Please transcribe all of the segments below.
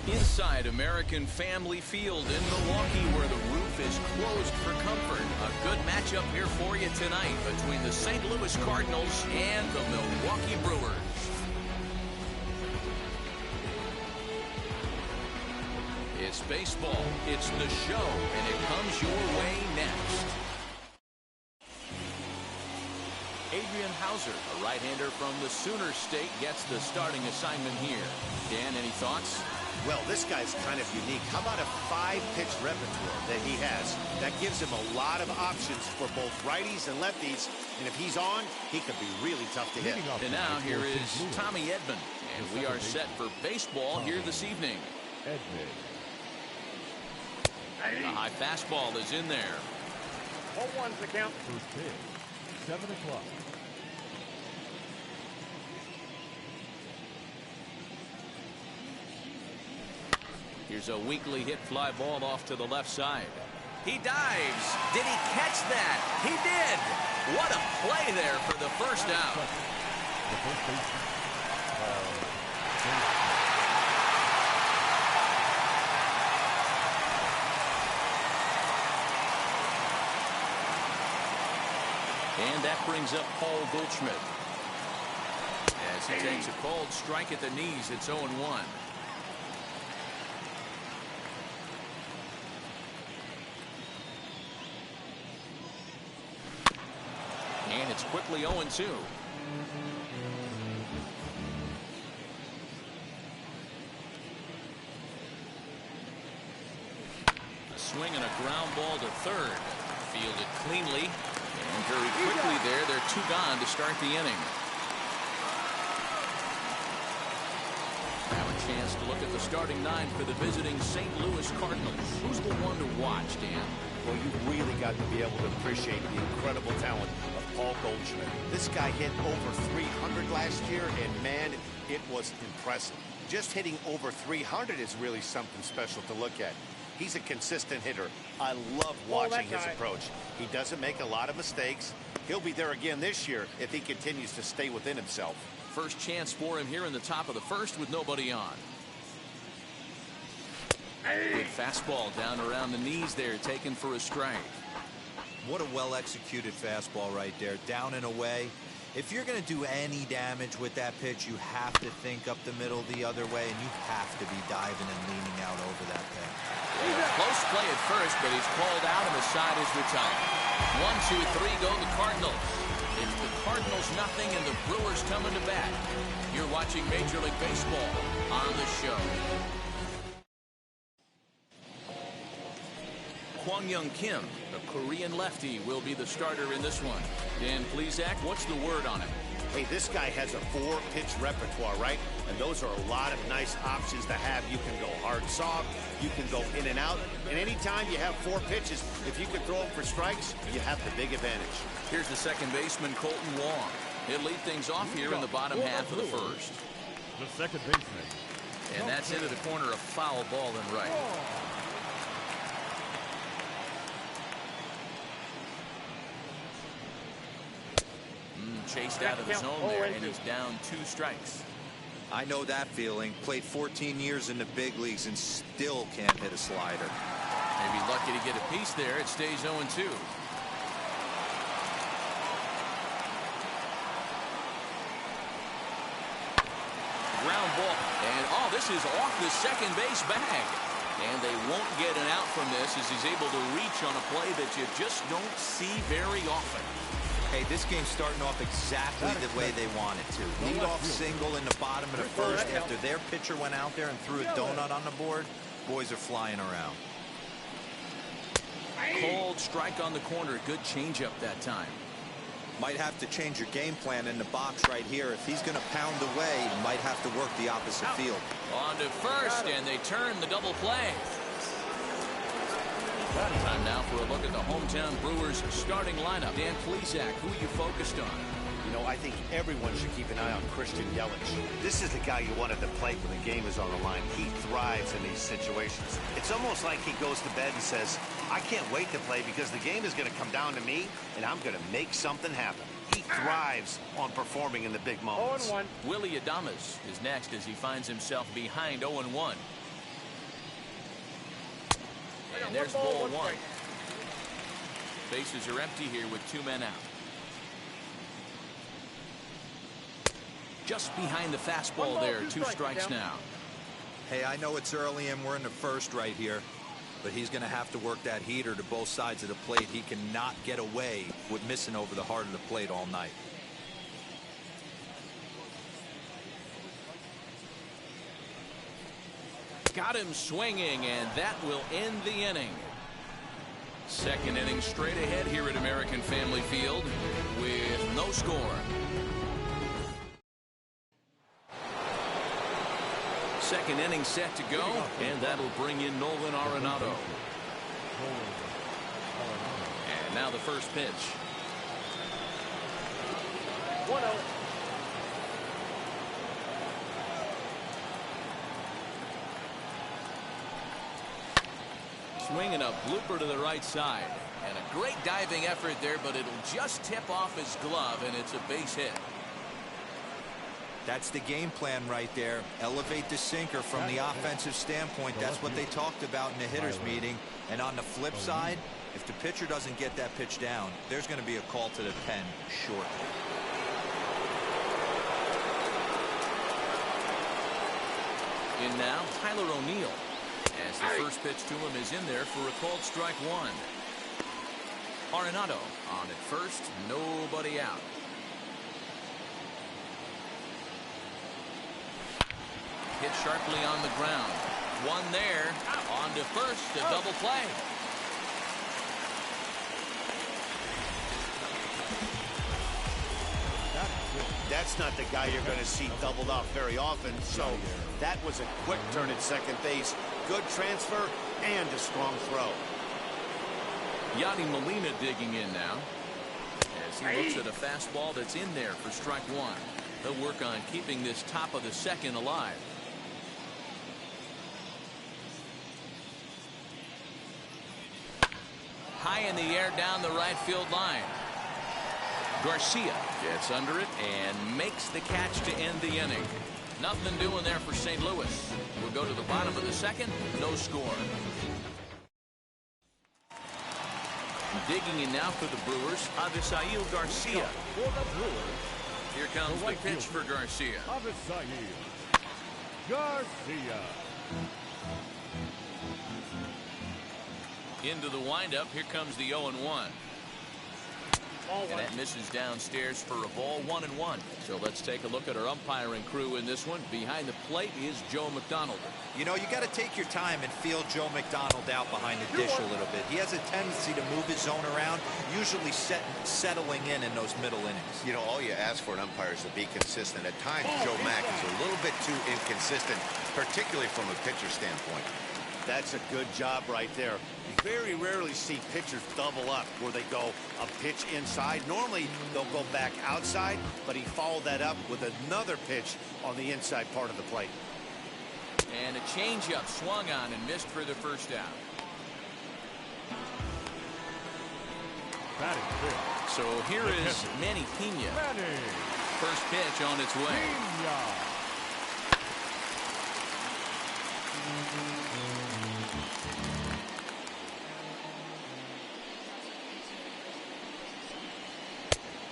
Inside American Family Field in Milwaukee, where the roof is closed for comfort. A good matchup here for you tonight between the St. Louis Cardinals and the Milwaukee Brewers. It's baseball, it's the show, and it comes your way next. Adrian Hauser, a right-hander from the Sooner State, gets the starting assignment here. Dan, any thoughts? Well, this guy's kind of unique. How about a 5-pitch repertoire that he has? That gives him a lot of options for both righties and lefties. And if he's on, he could be really tough to hit. And now here is Tommy Edman. And we are set for baseball here this evening. The high fastball is in there. 0-1's the count. First pitch, 7 o'clock. Here's a weakly hit fly ball off to the left side. He dives. Did he catch that? He did. What a play there for the first out. The first baseman. And that brings up Paul Goldschmidt. As he takes a cold strike at the knees, it's 0-1. And it's quickly 0-2. A swing and a ground ball to third. Fielded cleanly. And very quickly there, they're 2 gone to start the inning. Now a chance to look at the starting 9 for the visiting St. Louis Cardinals. Who's the one to watch, Dan? Well, you've really got to be able to appreciate the incredible talent of Paul Goldschmidt. This guy hit over 300 last year, and man, it was impressive. Just hitting over 300 is really something special to look at. He's a consistent hitter. I love watching his approach. He doesn't make a lot of mistakes. He'll be there again this year if he continues to stay within himself. First chance for him here in the top of the first with nobody on. Good fastball down around the knees there, taken for a strike. What a well-executed fastball right there, down and away. If you're going to do any damage with that pitch, you have to think up the middle the other way, and you have to be diving and leaning out over that thing. Close play at first, but he's called out and the side is retired. 1, 2, 3 go the Cardinals. It's the Cardinals nothing and the Brewers coming to bat. You're watching Major League Baseball on the show. Kwang Young Kim, the Korean lefty, will be the starter in this one. Dan Plesac, what's the word on it? Hey, this guy has a 4-pitch repertoire, right? And those are a lot of nice options to have. You can go hard, soft. You can go in and out. And anytime you have 4 pitches, if you can throw them for strikes, you have the big advantage. Here's the second baseman, Colton Wong. He'll lead things off here in the bottom half of the first. The second baseman. And that's into the corner, a foul ball and right. Chased out of the zone there, and he's down 2 strikes. I know that feeling. Played 14 years in the big leagues and still can't hit a slider. Maybe lucky to get a piece there. It stays 0-2. Ground ball. And, oh, this is off the second base bag. And they won't get an out from this as he's able to reach on a play that you just don't see very often. Hey, this game's starting off exactly the way they want it to. Lead-off single in the bottom of the first after their pitcher went out there and threw a donut on the board. Boys are flying around. Cold strike on the corner. Good changeup that time. Might have to change your game plan in the box right here. If he's going to pound away, you might have to work the opposite field. On to first, and they turn the double play. Time now for a look at the hometown Brewers starting lineup. Dan Plesac, who are you focused on? You know, I think everyone should keep an eye on Christian Yelich. This is the guy you want at the plate when the game is on the line. He thrives in these situations. It's almost like he goes to bed and says, I can't wait to play because the game is going to come down to me, and I'm going to make something happen. He thrives on performing in the big moments. 0-1. Willie Adames is next as he finds himself behind 0-1. And there's ball one. Bases are empty here with 2 men out. Just behind the fastball there. 2 strikes now. Hey, I know it's early and we're in the first right here, but he's going to have to work that heater to both sides of the plate. He cannot get away with missing over the heart of the plate all night. Got him swinging, and that will end the inning. Second inning straight ahead here at American Family Field with no score. Second inning set to go, and that'll bring in Nolan Arenado. And now the first pitch. 1-0. Swinging a blooper to the right side. And a great diving effort there, but it'll just tip off his glove, and it's a base hit. That's the game plan right there. Elevate the sinker from the offensive standpoint. That's what they talked about in the hitters meeting. And on the flip side, if the pitcher doesn't get that pitch down, there's going to be a call to the pen shortly. In now, Tyler O'Neill. As the first pitch to him is in there for a called strike one. Arenado on at first, nobody out. Hit sharply on the ground. One there. On to first, a double play. That's not the guy you're going to see doubled off very often, so that was a quick turn at second base. Good transfer and a strong throw. Yadi Molina digging in now as he looks at a fastball that's in there for strike one. They'll work on keeping this top of the second alive. High in the air down the right field line. Garcia gets under it and makes the catch to end the inning. Nothing doing there for St. Louis. We'll go to the bottom of the second. No score. Digging in now for the Brewers, Aficionado Garcia. Here comes the pitch for Garcia. Aficionado Garcia. Into the windup. Here comes the 0-1. And that misses downstairs for a ball. 1-1. So let's take a look at our umpiring crew in this one. Behind the plate is Joe McDonald. You know, you got to take your time and feel Joe McDonald out behind the dish a little bit. He has a tendency to move his zone around, usually settling in those middle innings. You know, all you ask for an umpire is to be consistent. At times, Joe Mack is a little bit too inconsistent, particularly from a pitcher standpoint. That's a good job right there. You very rarely see pitchers double up where they go a pitch inside. Normally, they'll go back outside, but he followed that up with another pitch on the inside part of the plate. And a changeup swung on and missed for the first out. So here is Manny Pena. First pitch on its way.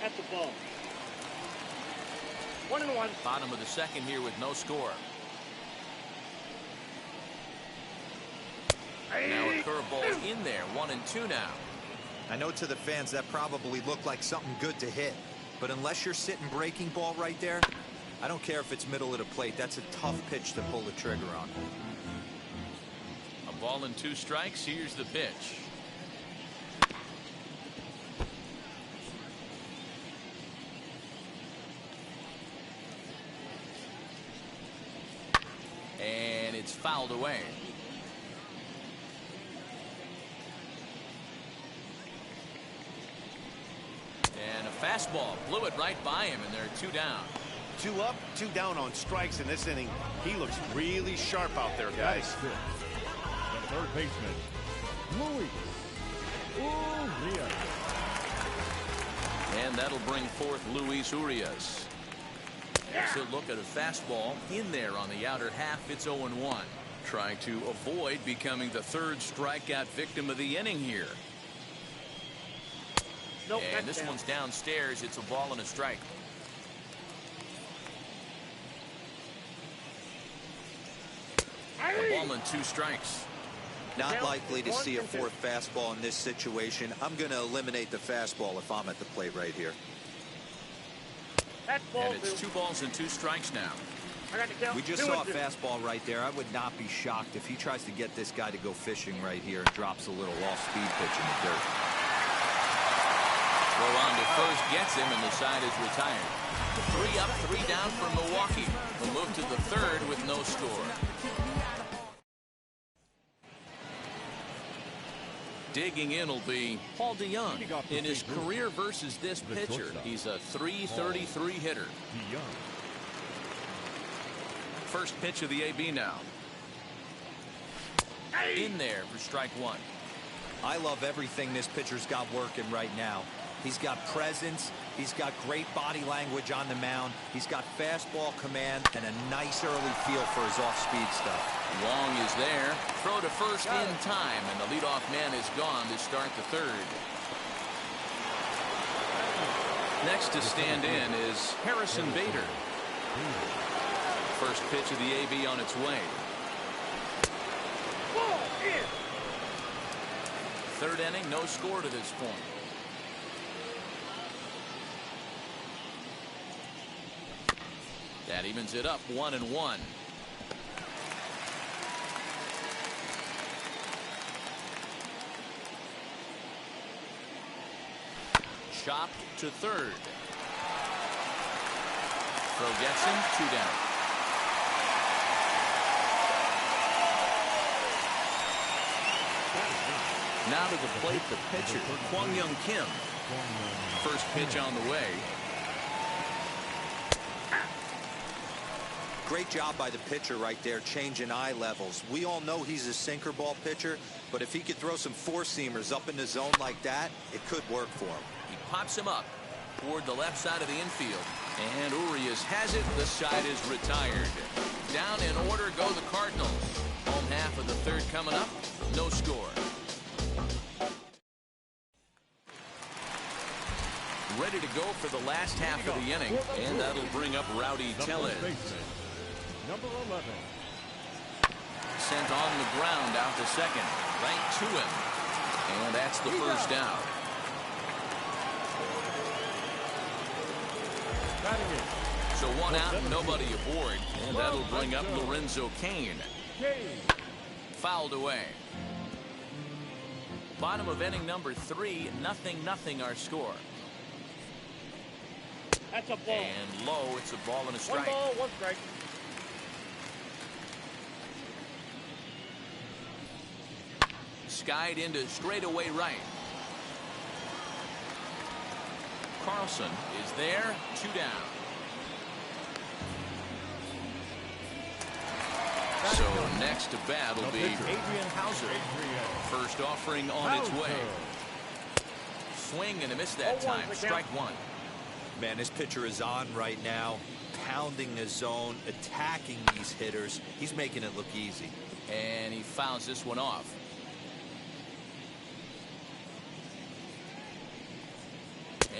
At the ball. 1-1. Bottom of the second here with no score. Now a curveball in there. 1-2 now. I know to the fans that probably looked like something good to hit, but unless you're sitting breaking ball right there, I don't care if it's middle of the plate. That's a tough pitch to pull the trigger on. A ball and 2 strikes. Here's the pitch. And it's fouled away. And a fastball blew it right by him, and there are 2 down. 2 up, 2 down on strikes in this inning. He looks really sharp out there, guys. The third baseman, Luis Urias. And that'll bring forth Luis Urias. He'll look at a fastball in there on the outer half. It's 0-1. Trying to avoid becoming the third strikeout victim of the inning here. Nope, and this one's downstairs. It's a ball and a strike. A ball and 2 strikes. Not likely to see a fourth fastball in this situation. I'm going to eliminate the fastball if I'm at the plate right here. And it's 2 balls and 2 strikes now. We just saw a fastball right there. I would not be shocked if he tries to get this guy to go fishing right here and drops a little off-speed pitch in the dirt. Throw on to first gets him, and the side is retired. 3 up, 3 down for Milwaukee. We'll move to the third with no score. Digging in will be Paul DeYoung. In his career versus this pitcher, he's a .333 hitter. First pitch of the AB now. In there for strike 1. I love everything this pitcher's got working right now. He's got presence. He's got great body language on the mound. He's got fastball command and a nice early feel for his off-speed stuff. Long is there. Throw to first in time, and the leadoff man is gone to start the third. Next to stand in is Harrison Bader. First pitch of the AB on its way. Third inning, no score to this point. That evens it up 1-1. Chopped to third. Throw gets him, 2 down. Now to the plate, the pitcher, Kwang Young Kim. First pitch on the way. Great job by the pitcher right there, changing eye levels. We all know he's a sinker ball pitcher, but if he could throw some four-seamers up in the zone like that, it could work for him. He pops him up toward the left side of the infield. And Urias has it. The side is retired. Down in order go the Cardinals. Home half of the third coming up. No score. Ready to go for the last half of the inning. And that'll bring up Rowdy Tellez. Number 11. Sent on the ground out to second. Right to him. And that's the first out. So 1 out and nobody aboard. And that'll bring up Lorenzo Cain. Fouled away. Bottom of inning number 3. 0-0 our score. That's a ball. And low. It's a ball and a strike. 1 ball, 1 strike. Skied into straightaway right. Carlson is there. 2 down. So next to bat will be Adrian Hauser. First offering on its way. Swing and a miss that time. Strike 1. Man, this pitcher is on right now, pounding the zone, attacking these hitters. He's making it look easy. And he fouls this one off.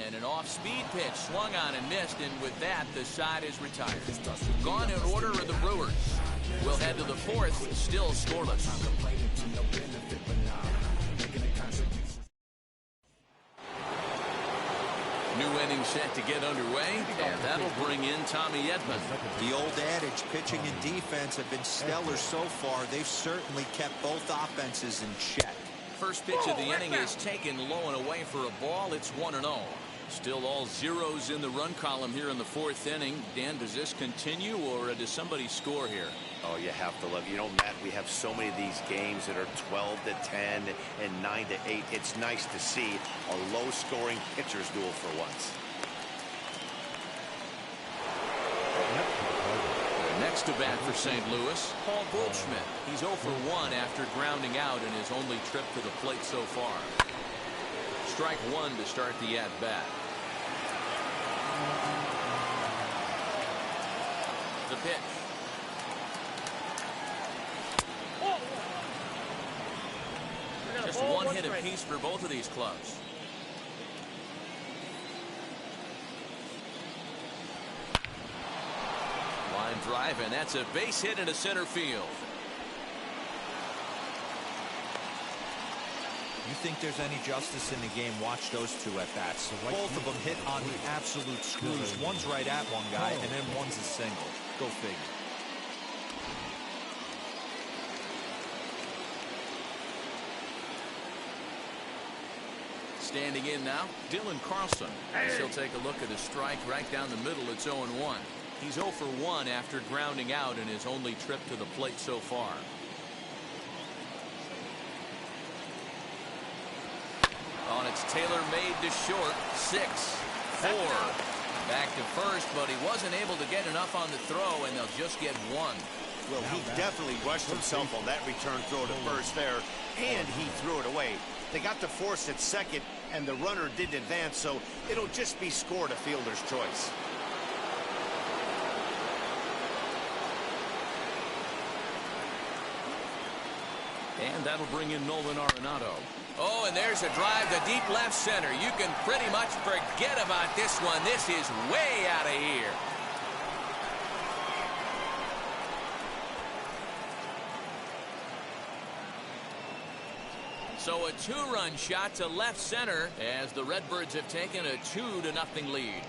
And an off-speed pitch swung on and missed, and with that, the side is retired. Gone in order are the Brewers. We'll head to the 4th, still scoreless. New inning set to get underway, and that'll bring in Tommy Edman. The old adage, pitching and defense have been stellar so far. They've certainly kept both offenses in check. First pitch of the inning is taken low and away for a ball. It's 1-0. Still all zeros in the run column here in the 4th inning. Dan, does this continue, or does somebody score here? Oh, you have to love. You know, Matt, we have so many of these games that are 12-10 and 9-8. It's nice to see a low-scoring pitcher's duel for once. Next to bat for St. Louis, Paul Goldschmidt. He's 0 for 1 after grounding out in his only trip to the plate so far. Strike 1 to start the at-bat. The pitch. Just one hit apiece for both of these clubs. Line drive, and that's a base hit into center field. You think there's any justice in the game? Watch those two at bats. Both of them hit on the absolute screws. One's right at one guy, and then one's a single. Go figure. Standing in now, Dylan Carlson. He'll take a look at a strike right down the middle. It's 0-1. He's 0 for 1 after grounding out in his only trip to the plate so far. On it's Taylor made to short. 6-4. Back to first, but he wasn't able to get enough on the throw, and they'll just get one. Well, he definitely rushed himself on that return throw to first there, and he threw it away. They got to force at second, and the runner didn't advance, so it'll just be scored a fielder's choice. And that'll bring in Nolan Arenado. Oh, and there's a drive to deep left center. You can pretty much forget about this one. This is way out of here. So a 2-run shot to left center as the Redbirds have taken a 2-0 lead.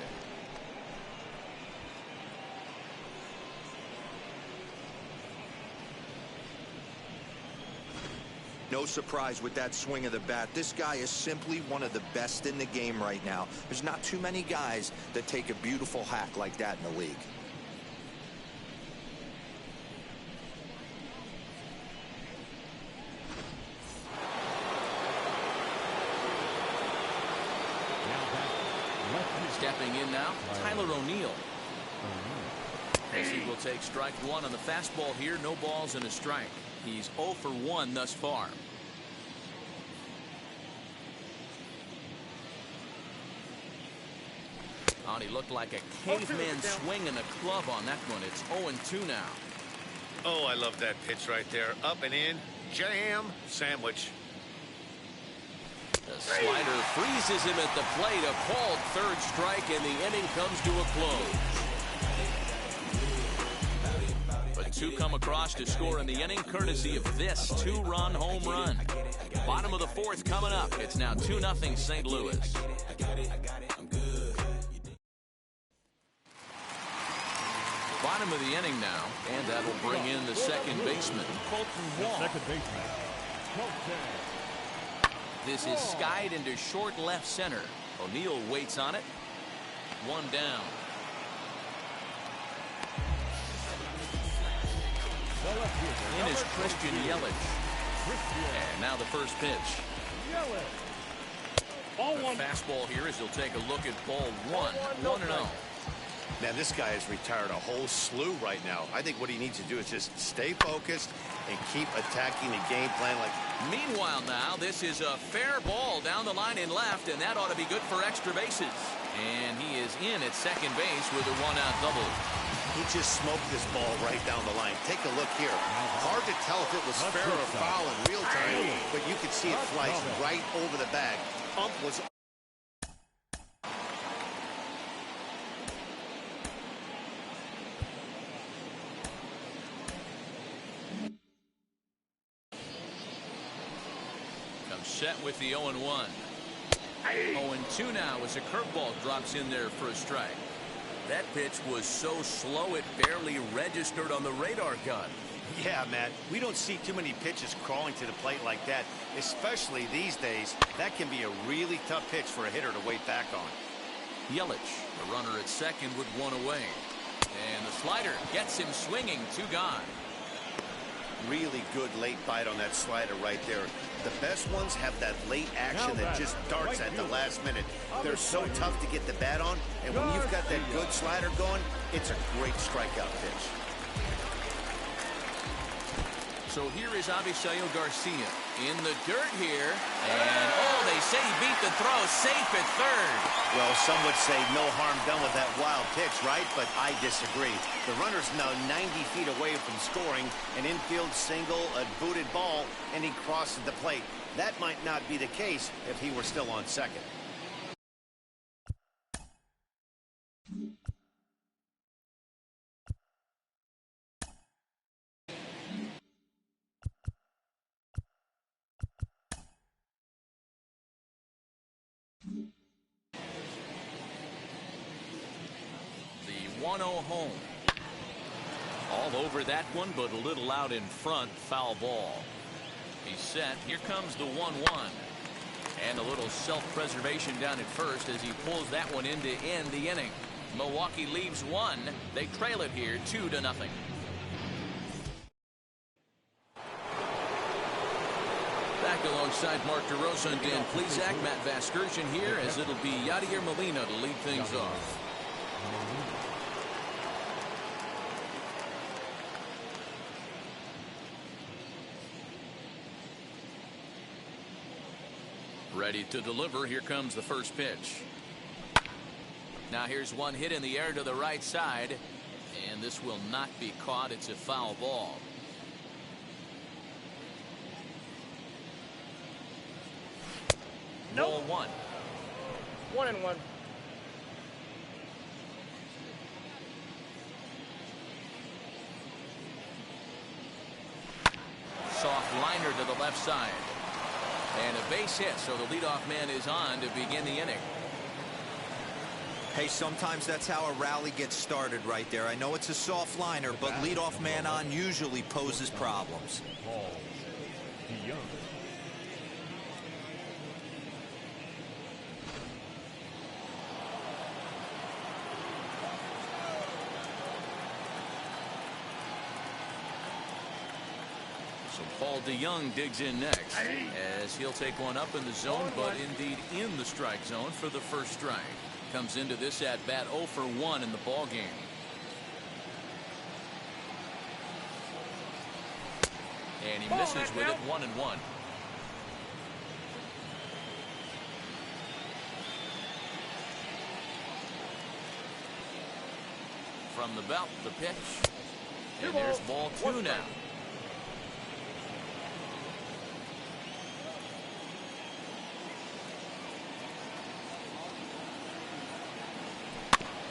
No surprise with that swing of the bat. This guy is simply one of the best in the game right now. There's not too many guys that take a beautiful hack like that in the league. Stepping in now, Tyler O'Neill. As he will take strike one on the fastball here. No balls and a strike. He's 0 for 1 thus far. Oh, he looked like a caveman swinging a club on that one. It's 0-2 now. Oh, I love that pitch right there. Up and in, jam, sandwich. The slider freezes him at the plate. A called third strike, and the inning comes to a close. But two come across to score in the inning, courtesy of this 2-run home run. Bottom of the fourth coming up. It's now 2-0 St. Louis. Bottom of the inning now, and that'll bring in the second baseman, Colton Wall. This is skied into short left center. O'Neill waits on it. One down. In is Christian Yelich. And now the first pitch. Ball The one. fastball here as he'll take a look at ball one. 1-0. Man, this guy has retired a whole slew right now. I think what he needs to do is just stay focused and keep attacking the game plan. Meanwhile now, this is a fair ball down the line in left, and that ought to be good for extra bases. And he is in at second base with a 1-out double. He just smoked this ball right down the line. Take a look here. Hard to tell if it was fair or foul in real time, but you can see it flies right over the bag. Ump was... Set with the 0-1. 0-2 now as a curveball drops in there for a strike. That pitch was so slow it barely registered on the radar gun. Yeah, man, we don't see too many pitches crawling to the plate like that, especially these days. That can be a really tough pitch for a hitter to wait back on. Yelich, the runner at second with one away. And the slider gets him swinging. 2 gone. Really good late bite on that slider right there. The best ones have that late action that just darts at the last minute. They're so tough to get the bat on, and when you've got that good slider going, it's a great strikeout pitch. So here is Aficionado Garcia in the dirt here. And, oh, they say he beat the throw. Safe at third. Well, some would say no harm done with that wild pitch, right? But I disagree. The runner's now 90 feet away from scoring. An infield single, a booted ball, and he crosses the plate. That might not be the case if he were still on second. The 1-0 home. All over that one, but a little out in front. Foul ball. He's set. Here comes the 1-1. And a little self-preservation down at first as he pulls that one in to end the inning. Milwaukee leaves one. They trail it here 2-0. Back alongside Mark DeRosa and Dan Plesac, Matt Vasgersian here, as it'll be Yadier Molina to lead things off. Ready to deliver. Here comes the first pitch. Now here's one hit in the air to the right side, and this will not be caught. It's a foul ball. Ball one. 1-1. Soft liner to the left side. And a base hit, so the leadoff man is on to begin the inning. Hey, sometimes that's how a rally gets started right there. I know it's a soft liner, but leadoff man on usually poses problems. So Paul DeYoung digs in next as he'll take one up in the zone, but indeed in the strike zone for the first strike. Comes into this at bat 0 for 1 in the ball game. And he misses with it 1-1. From the belt, the pitch. And there's ball 2 now.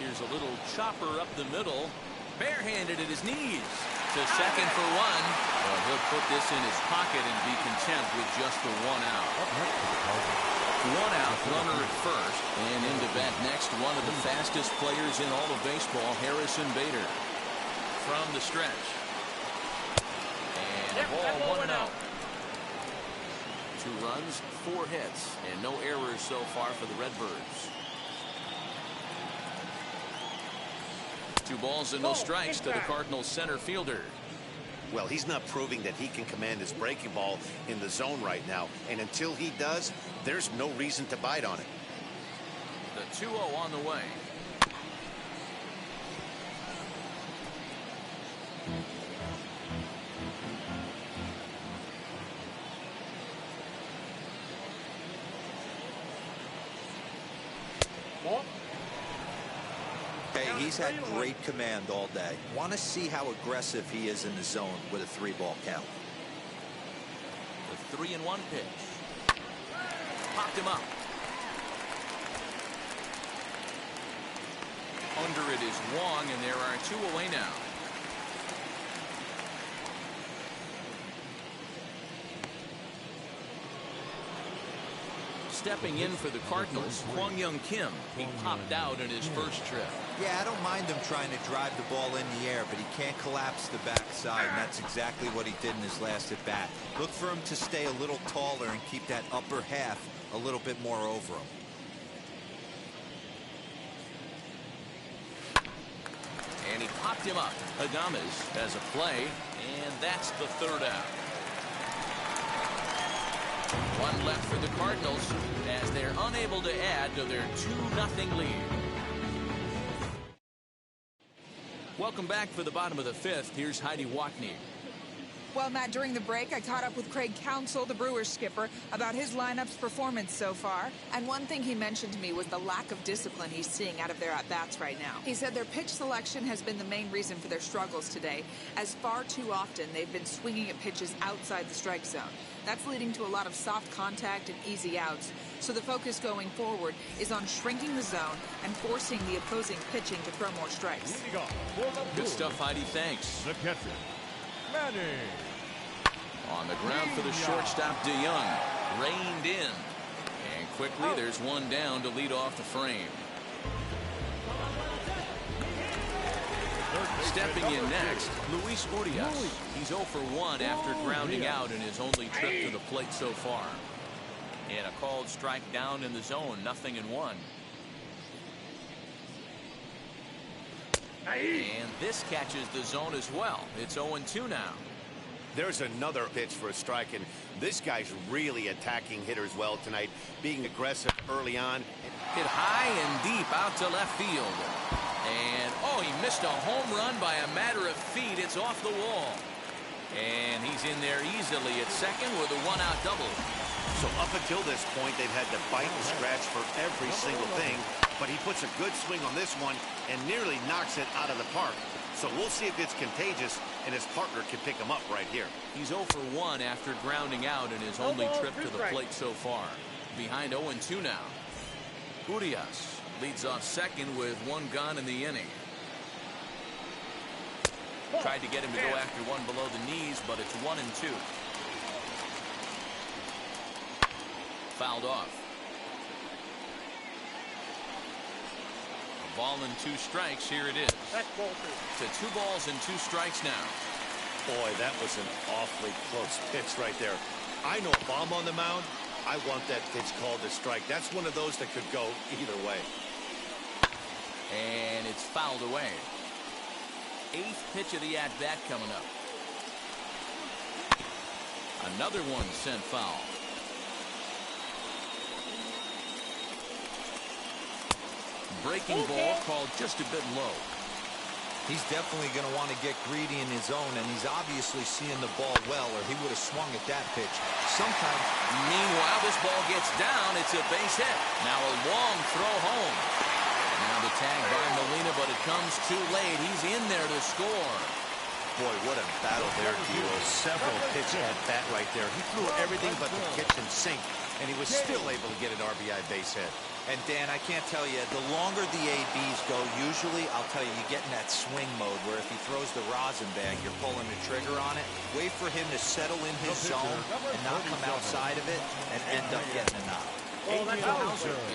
Here's a little chopper up the middle. Barehanded at his knees. To second for 1. Well, he'll put this in his pocket and be content with just the 1 out. 1 out, runner at first. And into bat next, one of the fastest players in all of baseball, Harrison Bader. From the stretch. And ball 1-0. 2 runs, 4 hits, and no errors so far for the Redbirds. 2 balls and no strikes to the Cardinals center fielder. Well, he's not proving that he can command his breaking ball in the zone right now. And until he does, there's no reason to bite on it. The 2-0 on the way. Hey, he's had great command all day. Want to see how aggressive he is in the zone with a 3-ball count. The 3-1 pitch. Popped him up. Under it is Wong, and there are 2 away now. Stepping in for the Cardinals, Kwang Young Kim. He popped out in his first trip. Yeah, I don't mind him trying to drive the ball in the air, but he can't collapse the backside, and that's exactly what he did in his last at bat. Look for him to stay a little taller and keep that upper half a little bit more over him. And he popped him up. Adames has a play, and that's the 3rd out. 1 left for the Cardinals as they're unable to add to their 2-0 lead. Welcome back for the bottom of the 5th. Here's Heidi Wackney. Well, Matt, during the break, I caught up with Craig Counsell, the Brewers skipper, about his lineup's performance so far. And one thing he mentioned to me was the lack of discipline he's seeing out of their at-bats right now. He said their pitch selection has been the main reason for their struggles today, as far too often they've been swinging at pitches outside the strike zone. That's leading to a lot of soft contact and easy outs. So the focus going forward is on shrinking the zone and forcing the opposing pitching to throw more strikes. Good stuff, Heidi. Thanks. The catcher, Manning. On the ground for the shortstop, DeYoung. Reined in. And quickly, there's one down to lead off the frame. Stepping in next, Luis Urias. He's 0 for 1 after grounding out in his only trip to the plate so far. And a called strike down in the zone, 0-1. And this catches the zone as well. It's 0-2 now. There's another pitch for a strike, and this guy's really attacking hitters well tonight, being aggressive early on. Hit high and deep out to left field. And, oh, he missed a home run by a matter of feet. It's off the wall. And he's in there easily at second with a one-out double. So up until this point, they've had to bite and scratch for every single thing, but he puts a good swing on this one and nearly knocks it out of the park. So we'll see if it's contagious and his partner can pick him up right here. He's 0 for 1 after grounding out in his only trip to the plate so far. Behind 0-2 now. Urias leads off second with one gone in the inning. Tried to get him to go after one below the knees, but it's 1-2. Fouled off. A ball and 2 strikes. Here it is. To 2 balls and 2 strikes now. Boy, that was an awfully close pitch right there. I know if I'm on the mound, I want that pitch called a strike. That's one of those that could go either way. And it's fouled away. 8th pitch of the at-bat coming up. Another one sent foul. Breaking ball called just a bit low. He's definitely going to want to get greedy in his zone, and he's obviously seeing the ball well, or he would have swung at that pitch. Sometimes. Meanwhile, this ball gets down. It's a base hit. Now a long throw home. Now the tag by Molina, but it comes too late. He's in there to score. Boy, what a battle there, Gio. Several pitch at bat right there. He threw everything but the kitchen sink, and he was still able to get an RBI base hit. And Dan, I can't tell you, the longer the ABs go, usually, I'll tell you, you get in that swing mode where if he throws the rosin bag, you're pulling the trigger on it. Wait for him to settle in his zone and not come outside of it and end up getting a knock.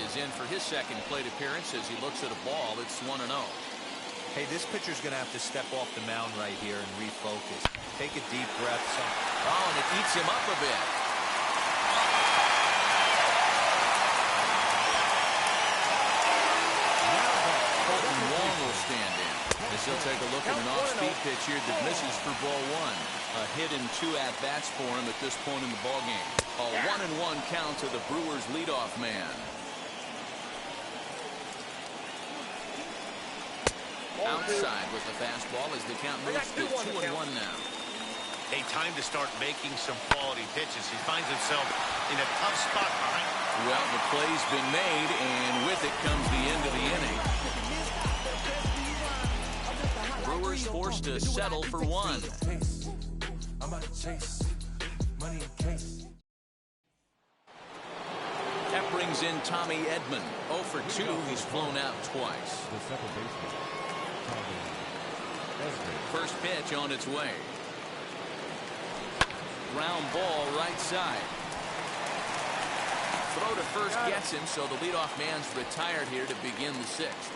Is in for his second plate appearance as he looks at a ball. It's 1-0. Hey, this pitcher's going to have to step off the mound right here and refocus. Take a deep breath. Oh, and it eats him up a bit. Stand in as he'll take a look at an off-speed pitch here that misses for ball 1. A hit and 2 at-bats for him at this point in the ballgame. A 1-1 count to the Brewers leadoff man. Outside with the fastball as the count moves to 2-1 now. A time to start making some quality pitches. He finds himself in a tough spot behind. Well, the play's been made, and with it comes the end of the inning. Brewers forced to settle for 1. That brings in Tommy Edman. 0 for 2. He's flown out twice. First pitch on its way. Ground ball right side. Throw to first gets him, so the leadoff man's retired here to begin the 6th.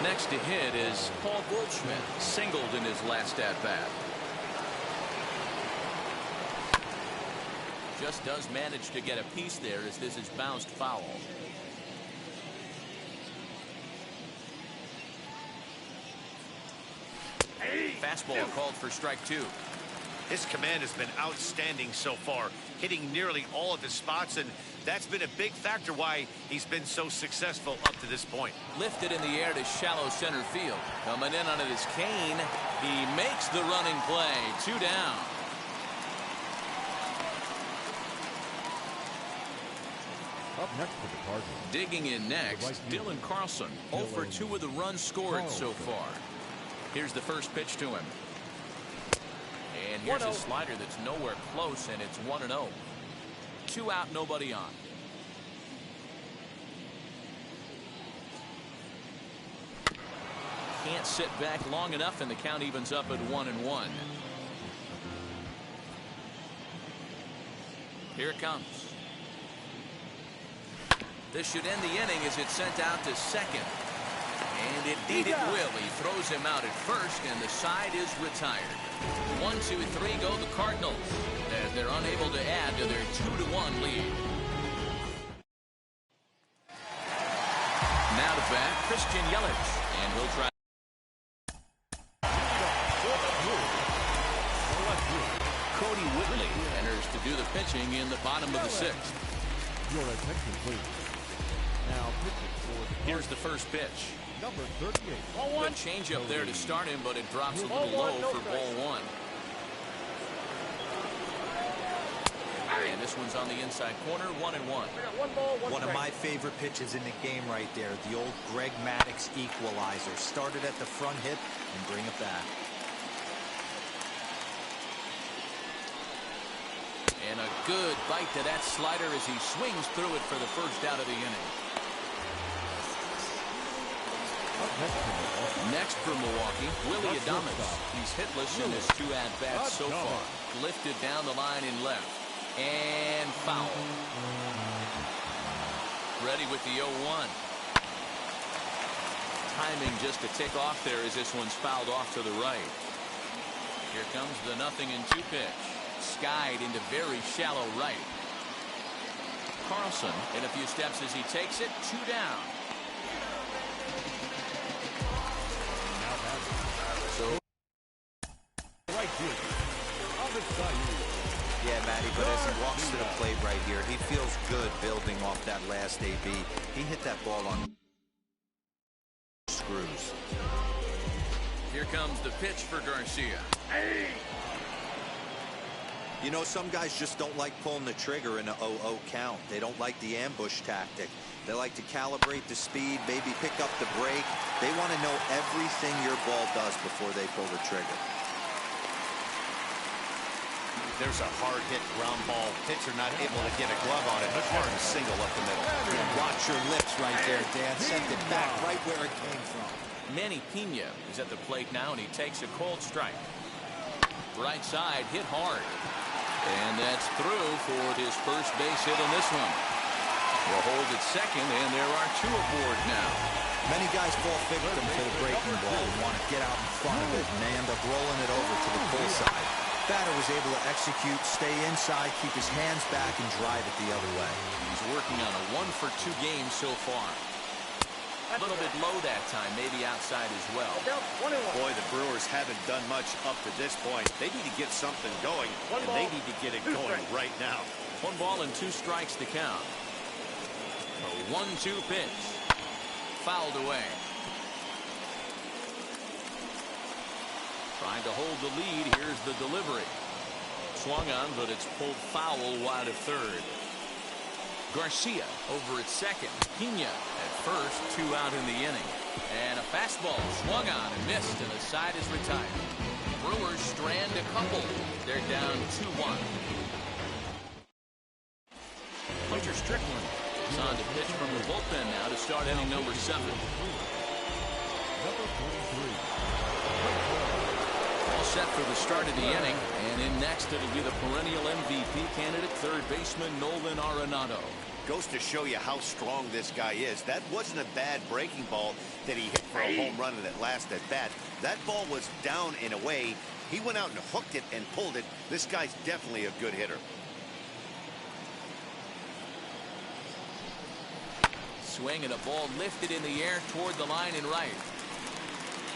Next to hit is Paul Goldschmidt, singled in his last at-bat. Just does manage to get a piece there as this is bounced foul. Fastball called for strike 2. His command has been outstanding so far, hitting nearly all of his spots, and that's been a big factor why he's been so successful up to this point. Lifted in the air to shallow center field. Coming in on it is Kane. He makes the running play. 2 down. Up next for the Cardinals. Digging in next, Dylan Carlson. 0 for 2 with the runs scored so far. Here's the first pitch to him. And here's a slider that's nowhere close, and it's 1-0. 2 out, nobody on. Can't sit back long enough, and the count evens up at 1-1. Here it comes. This should end the inning as it's sent out to second. And indeed it will. He throws him out at first, and the side is retired. 1, 2, 3 go the Cardinals as they're unable to add to their 2-1 lead. Now to bat, Christian Yelich, and he'll try. Cody Whitley enters to do the pitching in the bottom of the 6th. Your attention, please. Now pitching for the Here's the first pitch. number 38. Good change up there to start him, but it drops a little low for ball 1. And this one's on the inside corner, 1-1. One of my favorite pitches in the game right there. The old Greg Maddux equalizer. Started at the front hip and bring it back. And a good bite to that slider as he swings through it for the first out of the inning. Next for Milwaukee, Willie Adames. He's hitless in his 2 at-bats so far. Lifted down the line in left. And foul. Ready with the 0-1. Timing just to tick off there as this one's fouled off to the right. Here comes the 0-2 pitch. Skied into very shallow right. Carlson in a few steps as he takes it. 2 down. So Right here. On the side. Yeah, Matty, but as he walks to the plate right here, he feels good building off that last AB. He hit that ball on screws. Here comes the pitch for Garcia. You know, some guys just don't like pulling the trigger in a 0-0 count. They don't like the ambush tactic. They like to calibrate the speed, maybe pick up the break. They want to know everything your ball does before they pull the trigger. There's a hard-hit ground ball. Pitcher not able to get a glove on it, but hard to single up the middle. Watch your lips right there, Dan. Sent it back right where it came from. Manny Pena is at the plate now, and he takes a cold strike. Right side, hit hard. And that's through for his first base hit on this one. Will hold at second, and there are 2 aboard now. Many guys fall victim to the breaking ball and want to get out in front of it, and they end up rolling it over to the pull side. Batter was able to execute, stay inside, keep his hands back, and drive it the other way. He's working on a 1-for-2 game so far. A little bit low that time, maybe outside as well. Boy, the Brewers haven't done much up to this point. They need to get something going, and they need to get it going right now. 1 ball and 2 strikes to count. A 1-2 pitch. Fouled away. Trying to hold the lead. Here's the delivery. Swung on, but it's pulled foul wide of third. Garcia over at second. Pena at first. 2 out in the inning. And a fastball swung on and missed, and the side is retired. Brewers strand a couple. They're down 2-1. Hunter Strickland is on to pitch from the bullpen now to start inning number 7. Number 43. All set for the start of the inning, and in next it'll be the perennial MVP candidate, third baseman Nolan Arenado. Goes to show you how strong this guy is. That wasn't a bad breaking ball that he hit for a home run in that last at bat. That ball was down and away. He went out and hooked it and pulled it. This guy's definitely a good hitter. Swing and a ball lifted in the air toward the line and right.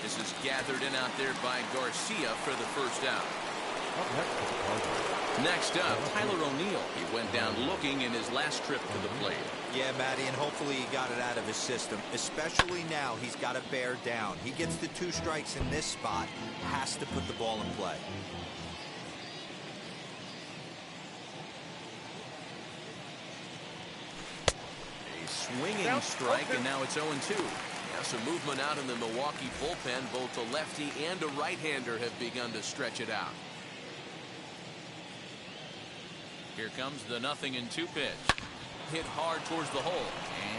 This is gathered in out there by Garcia for the first out. Up next for the Cardinals. Next up, Tyler O'Neill. He went down looking in his last trip to the plate. Yeah, Matty, and hopefully he got it out of his system. Especially now, he's got to bear down. He gets the 2 strikes in this spot, has to put the ball in play. A swinging strike, and now it's 0-2. Now some movement out in the Milwaukee bullpen. Both a lefty and a right-hander have begun to stretch it out. Here comes the 0-2 pitch. Hit hard towards the hole,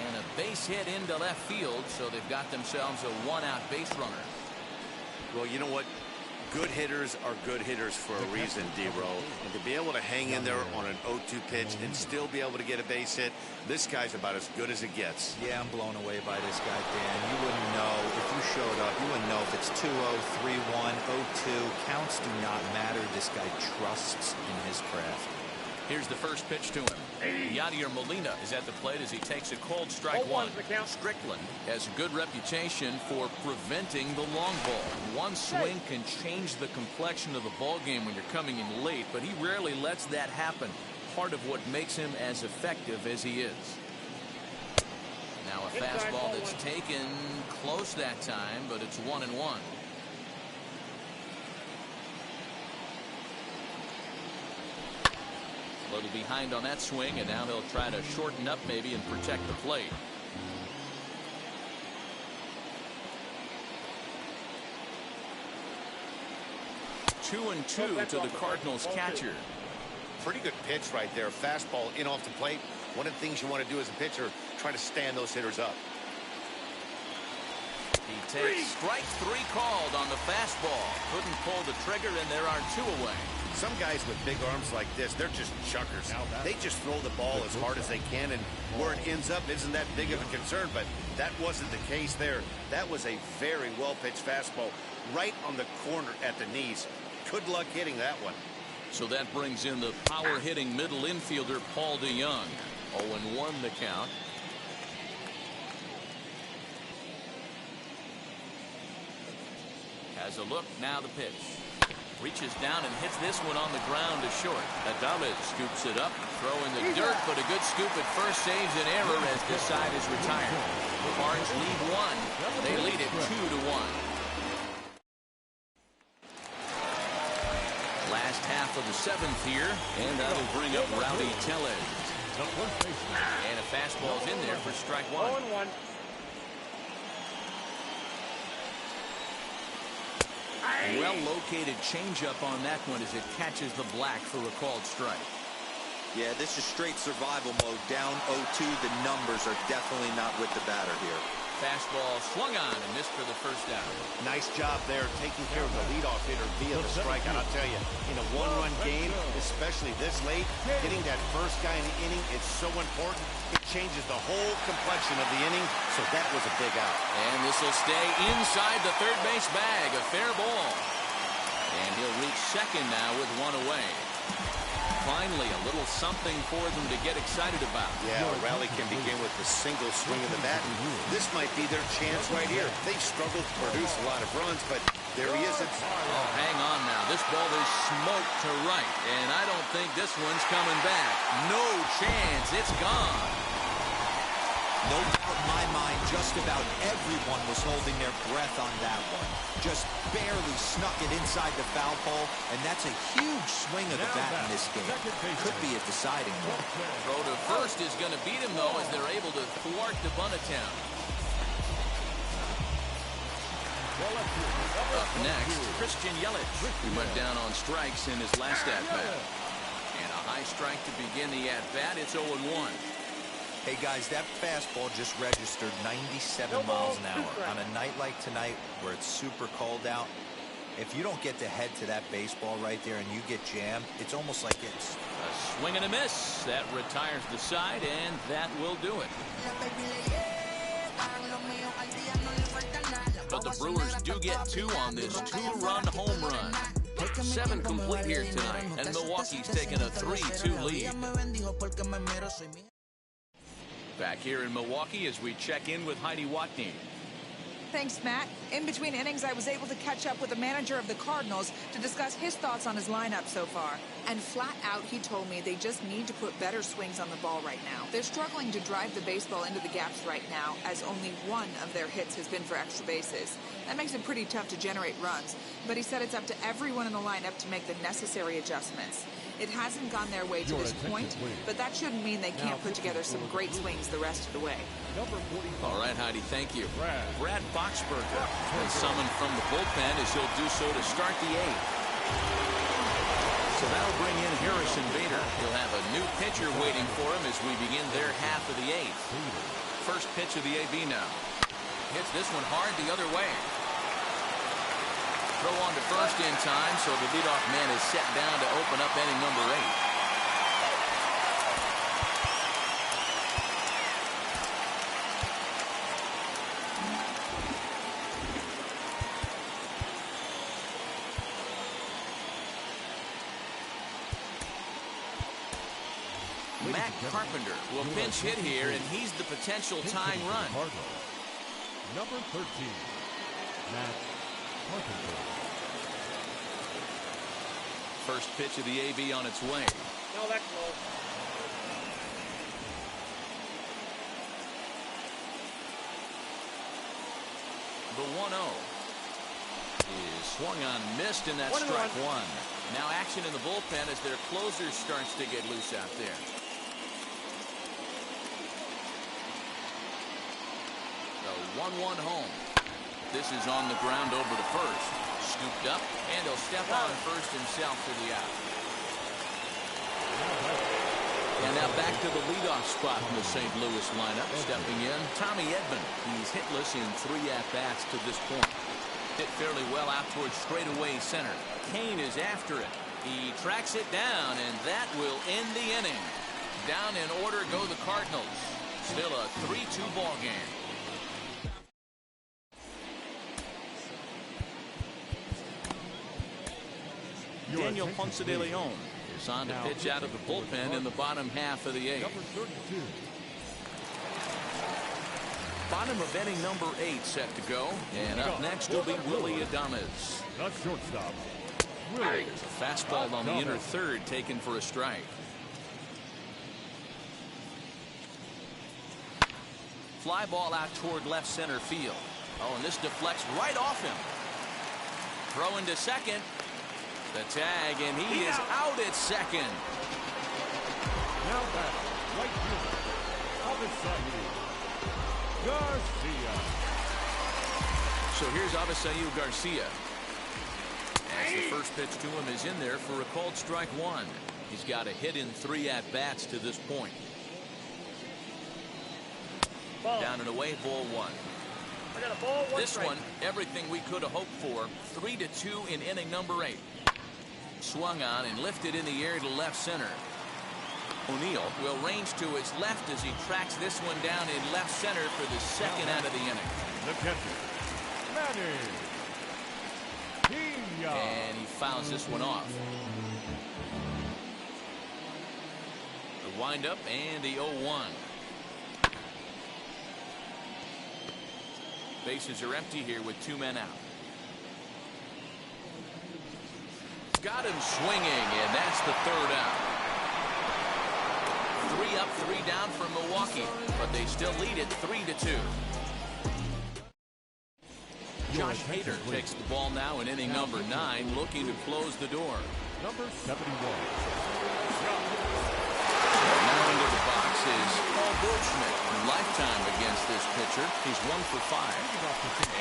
and a base hit into left field, so they've got themselves a 1-out base runner. Well, you know what? Good hitters are good hitters for a reason, D-Row. And to be able to hang in there on an 0-2 pitch and still be able to get a base hit, this guy's about as good as it gets. Yeah, I'm blown away by this guy, Dan. You wouldn't know if you showed up. You wouldn't know if it's 2-0, 3-1, 0-2. Counts do not matter. This guy trusts in his craft. Here's the first pitch to him. Yadier Molina is at the plate as he takes a cold strike 1. Strickland has a good reputation for preventing the long ball. One swing can change the complexion of the ball game when you're coming in late, but he rarely lets that happen. Part of what makes him as effective as he is. Now a fastball that's taken close that time, but it's 1-1. A little behind on that swing, and now he'll try to shorten up maybe and protect the plate. Two and two to the Cardinals catcher. Pretty good pitch right there. Fastball in off the plate. One of the things you want to do as a pitcher, try to stand those hitters up. He takes strike 3 called on the fastball. Couldn't pull the trigger, and there are 2 away. Some guys with big arms like this, they're just chuckers. They just throw the ball as hard as they can, and where it ends up isn't that big of a concern, but that wasn't the case there. That was a very well-pitched fastball right on the corner at the knees. Good luck hitting that one. So that brings in the power-hitting middle infielder, Paul DeYoung. 0-1 the count. Has a look, now the pitch. Reaches down and hits this one on the ground to short. Adames scoops it up, throw in the dirt, but a good scoop at first saves an error as this side is retired. The Cards lead 1. They lead it 2-1. Last half of the 7th here, and that'll bring up Rowdy Tellez. And a fastball's in there for strike 1. 0-1. Well-located changeup on that one as it catches the black for a called strike. Yeah, this is straight survival mode. Down 0-2. The numbers are definitely not with the batter here. Fastball swung on and missed for the first out. Nice job there taking care of the leadoff hitter via the strikeout. I'll tell you, in a 1-run game, especially this late, getting that first guy in the inning is so important. It changes the whole complexion of the inning, so that was a big out. And this will stay inside the third base bag. A fair ball. And he'll reach second now with 1 away. Finally, a little something for them to get excited about. Yeah, a rally can begin with the single swing of the bat. This might be their chance right here. They've struggled to produce a lot of runs, but there he is. Oh, hang on now. This ball is smoked to right, and I don't think this one's coming back. No chance. It's gone. No doubt in my mind, just about everyone was holding their breath on that one. Just barely snuck it inside the foul pole, and that's a huge swing of the bat in this game. Could be a deciding one. Throw to first is going to beat him, though, as they're able to thwart the bunt attempt. Up next, Christian Yelich, who went down on strikes in his last at-bat. And a high strike to begin the at-bat. It's 0-1. Hey, guys, that fastball just registered 97 miles an hour. On a night like tonight where it's super cold out, if you don't get the head to that baseball right there and you get jammed, it's almost like it's... A swing and a miss. That retires the side, and that will do it. But the Brewers do get 2 on this 2-run home run. 7 complete here tonight, and Milwaukee's taking a 3-2 lead. Back here in Milwaukee as we check in with Heidi Watney. Thanks, Matt. In between innings, I was able to catch up with the manager of the Cardinals to discuss his thoughts on his lineup so far. And flat out, he told me they just need to put better swings on the ball right now. They're struggling to drive the baseball into the gaps right now, as only one of their hits has been for extra bases. That makes it pretty tough to generate runs, but he said it's up to everyone in the lineup to make the necessary adjustments. It hasn't gone their way to this point, but that shouldn't mean they can't put together some great swings the rest of the way. All right, Heidi, thank you. Brad Boxberger been summoned from the bullpen as he'll do so to start the eighth. So that'll bring in Harrison Bader. He'll have a new pitcher waiting for him as we begin their half of the eighth. First pitch of the AB now. Hits this one hard the other way. Throw on to first in time, so the leadoff man is set down to open up inning number 8. Matt Carpenter will pinch hit here, and he's the potential tying run. Number 13, Matt Carpenter. First pitch of the AB on its way. No, that's low. The 1-0 is swung on, missed, and that's strike one. Now action in the bullpen as their closer starts to get loose out there. The 1-1 home. This is on the ground over to first. Scooped up, and he'll step on first himself for the out. And now back to the leadoff spot in the St. Louis lineup. Stepping in, Tommy Edman. He's hitless in 3 at-bats to this point. Hit fairly well out towards straightaway center. Kane is after it. He tracks it down, and that will end the inning. Down in order go the Cardinals. Still a 3-2 ball game. Daniel Ponce de Leon is on to pitch out of the bullpen in the bottom half of the 8th. Bottom of inning number 8 set to go. And up next will be Willie Adames. Not shortstop. There's a fastball on the inner third taken for a strike. Fly ball out toward left center field. Oh, and this deflects right off him. Throw into second. The tag, and he is out at second. Now back, right here, Aficionado, Garcia. So here's Aficionado Garcia. As the first pitch to him is in there for a called strike one. He's got a hit in 3 at-bats to this point. Down and away, ball 1. I got a ball, one This strike. one, everything we could have hoped for. 3-2 in inning number 8. Swung on and lifted in the air to left center. O'Neill will range to his left as he tracks this one down in left center for the second out of the inning. The catcher, Manny Pena. And he fouls this one off. The windup and the 0-1. Bases are empty here with 2 men out. Got him swinging, and that's the 3rd out. 3 up, 3 down for Milwaukee, but they still lead it 3-2. Josh Hader takes the ball now in inning number 9, looking to close the door. Number 71. Now into the box is Paul Goldschmidt. Lifetime against this pitcher. He's 1 for 5.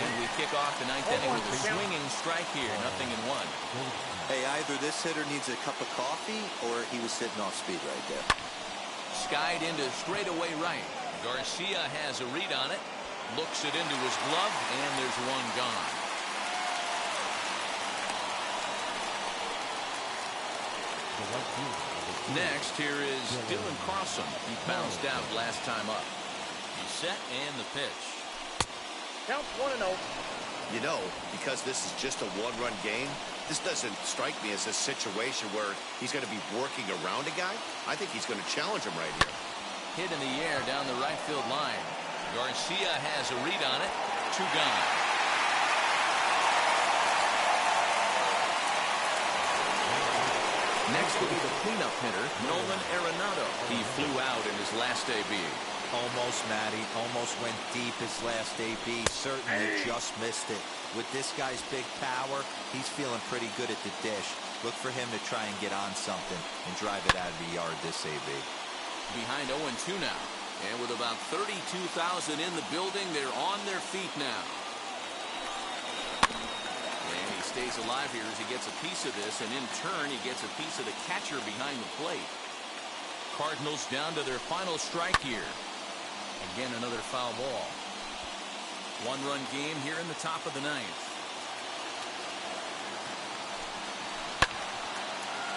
And we kick off the 9th inning with a swinging strike here. 0-1. Hey, either this hitter needs a cup of coffee or he was sitting off speed right there. Skied into straightaway right. Garcia has a read on it. Looks it into his glove, and there's one gone. Next, here is Dylan Carlson. He bounced out last time up. He's set and the pitch. Count 1-0. You know, because this is just a 1-run game, this doesn't strike me as a situation where he's going to be working around a guy. I think he's going to challenge him right here. Hit in the air down the right field line. Garcia has a read on it. 2 gone. Next will be the cleanup hitter, Nolan Arenado. He flew out in his last AB. Almost, Matty. Almost went deep his last AB. Certainly just missed it. With this guy's big power, he's feeling pretty good at the dish. Look for him to try and get on something and drive it out of the yard this AB. Behind 0-2 now. And with about 32,000 in the building, they're on their feet now. And he stays alive here as he gets a piece of this, and in turn, he gets a piece of the catcher behind the plate. Cardinals down to their final strike here. Again, another foul ball. 1-run game here in the top of the 9th.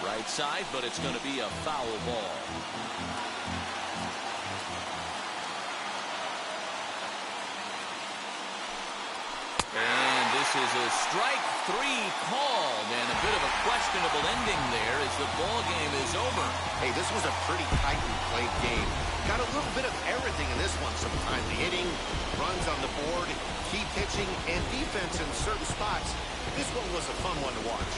Right side, but it's going to be a foul ball. And this is a strike 3 called, and a bit of a questionable ending there as the ball game is over. Hey, this was a pretty tightly played game. Got a little bit of everything in this one sometimes. The hitting, runs on the board, key pitching, and defense in certain spots. This one was a fun one to watch.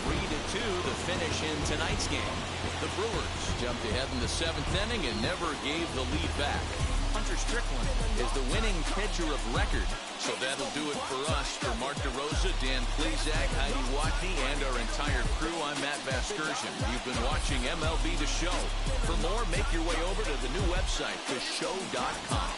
3-2 the finish in tonight's game. The Brewers jumped ahead in the 7th inning and never gave the lead back. Hunter Strickland is the winning pitcher of record. So that'll do it for us. For Mark DeRosa, Dan Plezak, Heidi Watney, and our entire crew, I'm Matt Vasgersian. You've been watching MLB The Show. For more, make your way over to the new website, theshow.com.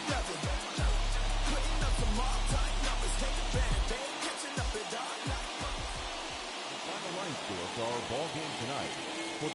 Final line score for our ball game tonight.